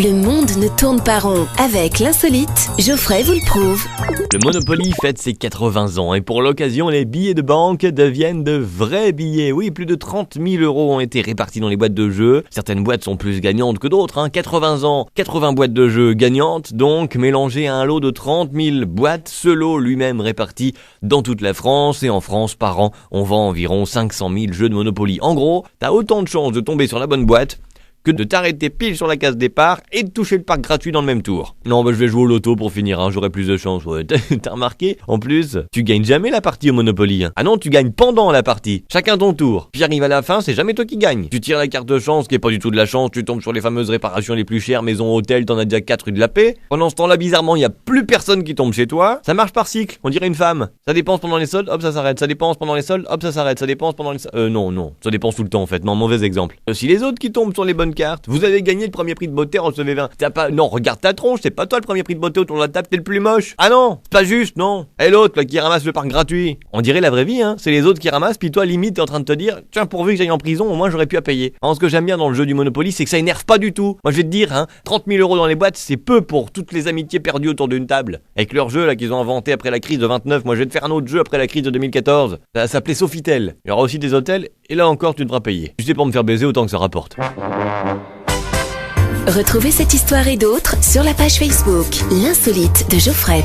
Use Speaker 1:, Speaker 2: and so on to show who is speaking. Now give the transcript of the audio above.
Speaker 1: Le monde ne tourne pas rond. Avec l'insolite, Geoffrey vous le prouve.
Speaker 2: Le Monopoly fête ses 80 ans et pour l'occasion, les billets de banque deviennent de vrais billets. Oui, plus de 30 000 € ont été répartis dans les boîtes de jeux. Certaines boîtes sont plus gagnantes que d'autres. 80 ans, 80 boîtes de jeux gagnantes, donc mélangées à un lot de 30 000 boîtes. Ce lot lui-même réparti dans toute la France. Et en France, par an, on vend environ 500 000 jeux de Monopoly. En gros, t'as autant de chances de tomber sur la bonne boîte que de t'arrêter pile sur la case départ et de toucher le parc gratuit dans le même tour. Non, je vais jouer au loto pour finir, j'aurai plus de chance. Ouais. T'as remarqué? En plus, tu gagnes jamais la partie au Monopoly. Ah non, tu gagnes pendant la partie. Chacun ton tour. Puis arrive à la fin, c'est jamais toi qui gagne. Tu tires la carte de chance, qui est pas du tout de la chance, tu tombes sur les fameuses réparations les plus chères, maison, hôtel, t'en as déjà 4 rue de la Paix. Pendant ce temps-là, bizarrement, il y a plus personne qui tombe chez toi. Ça marche par cycle, on dirait une femme. Ça dépense pendant les soldes, hop, ça s'arrête. Ça dépense pendant les soldes, hop, ça s'arrête. Ça dépense pendant les non, ça dépense tout le temps en fait. Non, mauvais exemple. Si les autres qui tombent sur les bonnes cartes, vous avez gagné le premier prix de beauté, recevez 20. Non, regarde ta tronche, c'est pas toi le premier prix de beauté autour de la table, t'es le plus moche. Ah non, c'est pas juste, non. Et l'autre, là, qui ramasse le parc gratuit. On dirait la vraie vie, c'est les autres qui ramassent, puis toi, limite, t'es en train de te dire, tiens, pourvu que j'aille en prison, au moins j'aurais pu à payer. Alors, ce que j'aime bien dans le jeu du Monopoly, c'est que ça énerve pas du tout. Moi, je vais te dire, 30 000 € dans les boîtes, c'est peu pour toutes les amitiés perdues autour d'une table. Avec leur jeu, là, qu'ils ont inventé après la crise de 29, moi, je vais te faire un autre jeu après la crise de 2014. Ça s'appelait Sofitel. Il y aura aussi des hôtels, et là encore, tu devras payer. Tu sais, pour me faire baiser autant que ça rapporte.
Speaker 1: Retrouvez cette histoire et d'autres sur la page Facebook L'insolite de Geoffrey.